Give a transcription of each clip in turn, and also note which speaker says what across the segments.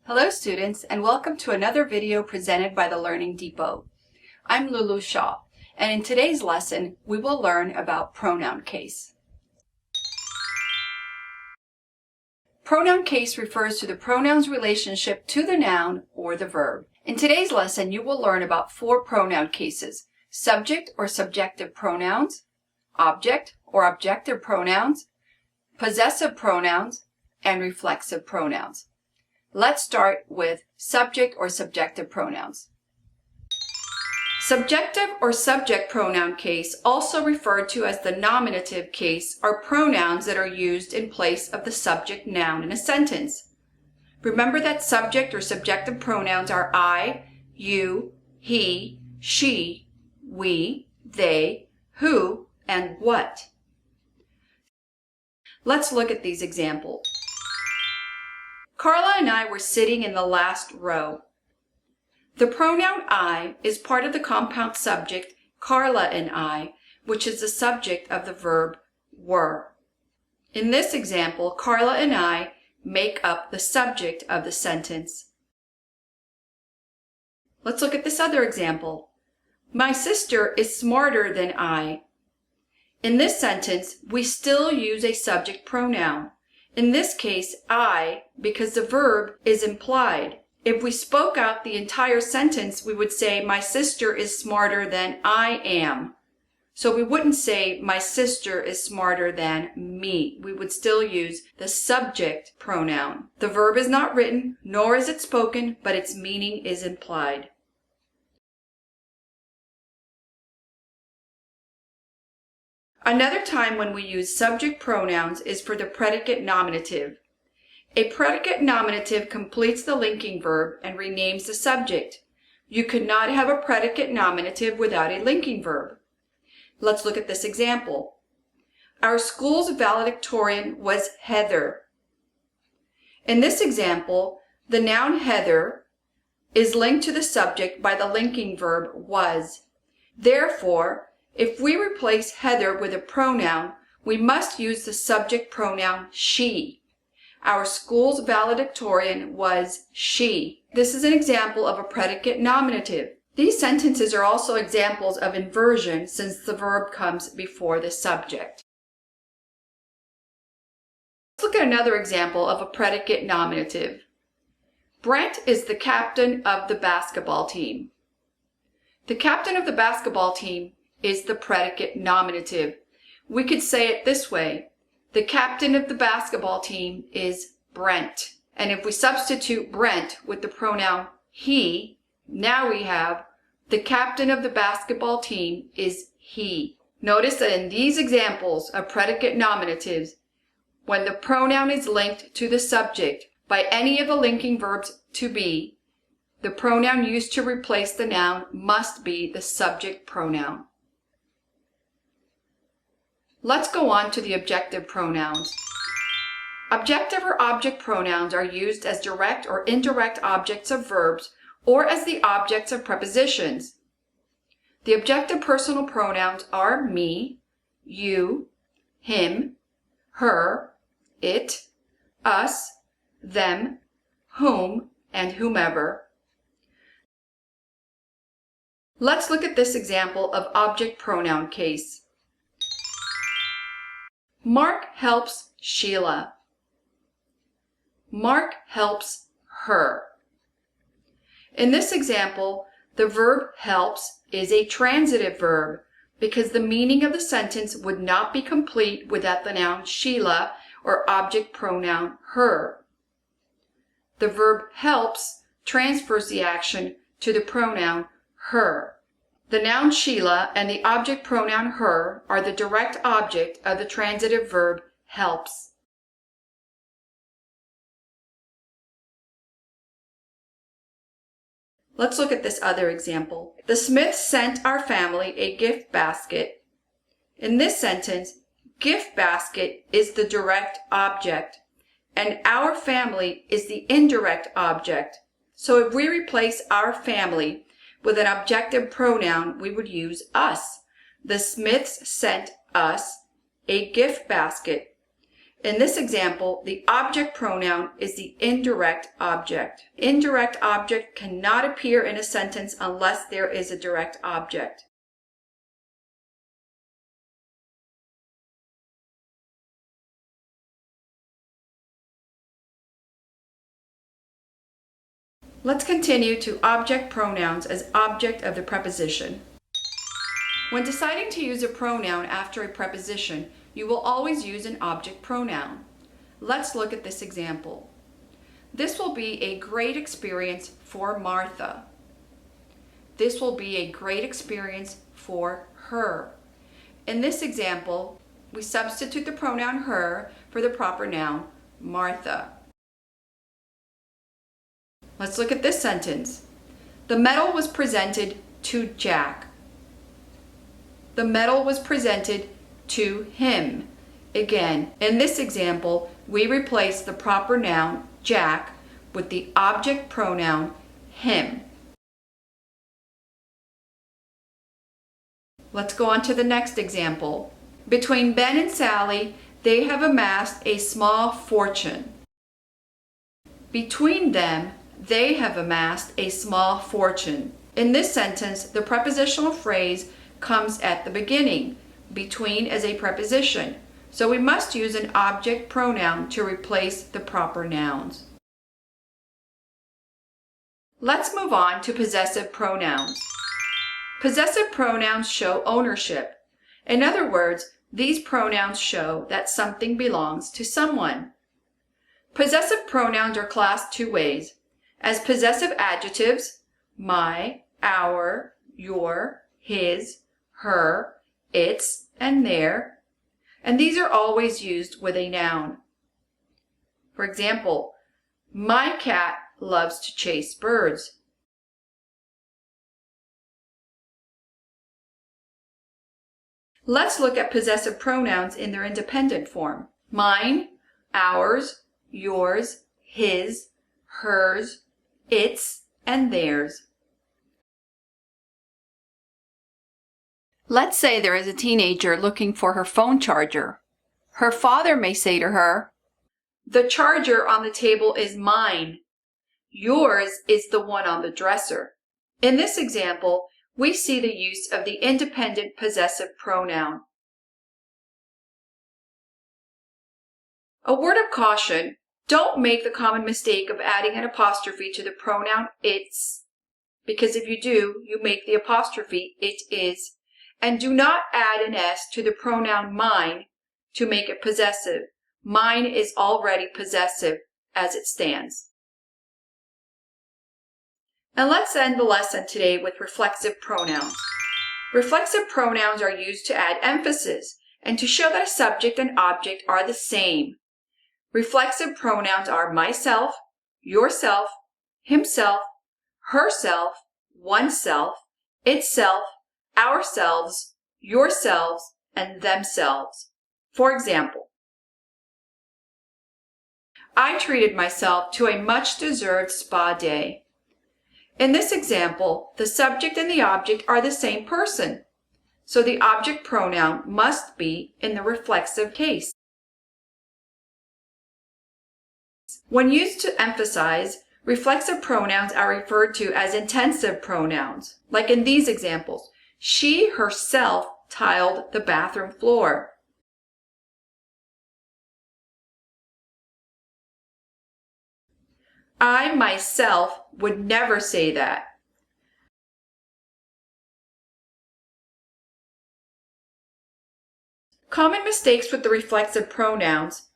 Speaker 1: Hello students, and welcome to another video presented by the Learning Depot. I'm Lulu Shaw, and in today's lesson we will learn about pronoun case. Pronoun case refers to the pronoun's relationship to the noun or the verb. In today's lesson you will learn about four pronoun cases: subject or subjective pronouns, object or objective pronouns, possessive pronouns, and reflexive pronouns. Let's start with subject or subjective pronouns. Subjective or subject pronoun case, also referred to as the nominative case, are pronouns that are used in place of the subject noun in a sentence. Remember that subject or subjective pronouns are I, you, he, she, we, they, who, and what. Let's look at these examples. Carla and I were sitting in the last row. The pronoun I is part of the compound subject Carla and I, which is the subject of the verb were. In this example, Carla and I make up the subject of the sentence. Let's look at this other example. My sister is smarter than I. In this sentence, we still use a subject pronoun. In this case, I, because the verb is implied. If we spoke out the entire sentence, we would say, my sister is smarter than I am. So we wouldn't say, my sister is smarter than me. We would still use the subject pronoun. The verb is not written, nor is it spoken, but its meaning is implied. Another time when we use subject pronouns is for the predicate nominative. A predicate nominative completes the linking verb and renames the subject. You could not have a predicate nominative without a linking verb. Let's look at this example. Our school's valedictorian was Heather. In this example, the noun Heather is linked to the subject by the linking verb was. Therefore, if we replace Heather with a pronoun, we must use the subject pronoun she. Our school's valedictorian was she. This is an example of a predicate nominative. These sentences are also examples of inversion since the verb comes before the subject. Let's look at another example of a predicate nominative. Brent is the captain of the basketball team. The captain of the basketball team is the predicate nominative. We could say it this way: the captain of the basketball team is Brent. And if we substitute Brent with the pronoun he, now we have the captain of the basketball team is he. Notice that in these examples of predicate nominatives, when the pronoun is linked to the subject by any of the linking verbs to be, the pronoun used to replace the noun must be the subject pronoun. Let's go on to the objective pronouns. Objective or object pronouns are used as direct or indirect objects of verbs or as the objects of prepositions. The objective personal pronouns are me, you, him, her, it, us, them, whom, and whomever. Let's look at this example of object pronoun case. Mark helps Sheila. Mark helps her. In this example, the verb helps is a transitive verb because the meaning of the sentence would not be complete without the noun Sheila or object pronoun her. The verb helps transfers the action to the pronoun her. The noun Sheila and the object pronoun her are the direct object of the transitive verb helps. Let's look at this other example. The Smiths sent our family a gift basket. In this sentence, gift basket is the direct object, and our family is the indirect object. So if we replace our family with an objective pronoun, we would use us. The Smiths sent us a gift basket. In this example, the object pronoun is the indirect object. Indirect object cannot appear in a sentence unless there is a direct object. Let's continue to object pronouns as object of the preposition. When deciding to use a pronoun after a preposition, you will always use an object pronoun. Let's look at this example. This will be a great experience for Martha. This will be a great experience for her. In this example, we substitute the pronoun her for the proper noun Martha. Let's look at this sentence. The medal was presented to Jack. The medal was presented to him. Again, in this example, we replace the proper noun Jack with the object pronoun him. Let's go on to the next example. Between Ben and Sally, they have amassed a small fortune. Between them, they have amassed a small fortune. In this sentence, the prepositional phrase comes at the beginning. Between is a preposition, so we must use an object pronoun to replace the proper nouns. Let's move on to possessive pronouns. Possessive pronouns show ownership. In other words, these pronouns show that something belongs to someone. Possessive pronouns are classed two ways: as possessive adjectives, my, our, your, his, her, its, and their, and these are always used with a noun. For example, my cat loves to chase birds. Let's look at possessive pronouns in their independent form. Mine, ours, yours, his, hers, its, and theirs. Let's say there is a teenager looking for her phone charger. Her father may say to her, "The charger on the table is mine. Yours is the one on the dresser." In this example, we see the use of the independent possessive pronoun. A word of caution: don't make the common mistake of adding an apostrophe to the pronoun its, because if you do, you make the apostrophe it is. And do not add an S to the pronoun mine to make it possessive. Mine is already possessive as it stands. And let's end the lesson today with reflexive pronouns. Reflexive pronouns are used to add emphasis and to show that a subject and object are the same. Reflexive pronouns are myself, yourself, himself, herself, oneself, itself, ourselves, yourselves, and themselves. For example, I treated myself to a much-deserved spa day. In this example, the subject and the object are the same person, so the object pronoun must be in the reflexive case. When used to emphasize, reflexive pronouns are referred to as intensive pronouns, like in these examples. She herself tiled the bathroom floor. I myself would never say that. Common mistakes with the reflexive pronouns.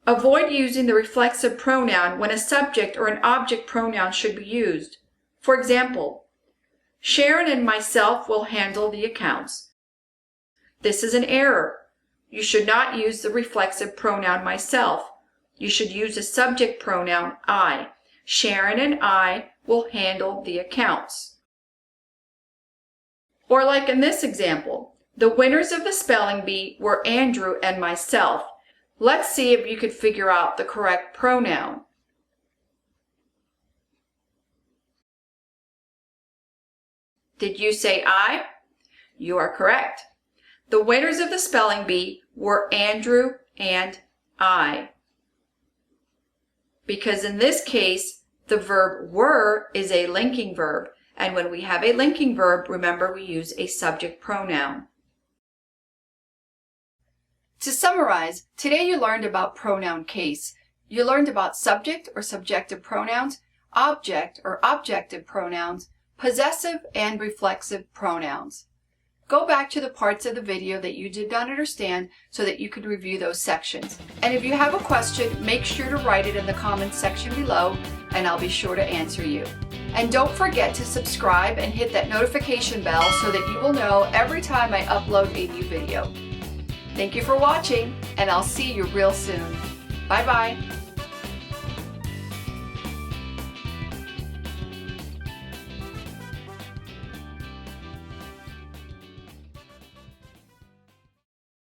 Speaker 1: Avoid using the reflexive pronoun when a subject or an object pronoun should be used. For example, Sharon and myself will handle the accounts. This is an error. You should not use the reflexive pronoun myself. You should use the subject pronoun I. Sharon and I will handle the accounts. Or like in this example, the winners of the spelling bee were Andrew and myself. Let's see if you could figure out the correct pronoun. Did you say I? You are correct. The winners of the spelling bee were Andrew and I. Because in this case, the verb were is a linking verb, and when we have a linking verb, remember we use a subject pronoun. To summarize, today you learned about pronoun case. You learned about subject or subjective pronouns, object or objective pronouns, possessive and reflexive pronouns. Go back to the parts of the video that you did not understand so that you can review those sections. And if you have a question, make sure to write it in the comments section below and I'll be sure to answer you. And don't forget to subscribe and hit that notification bell so that you will know every time I upload a new video. Thank you for watching, and I'll see you real soon. Bye-bye.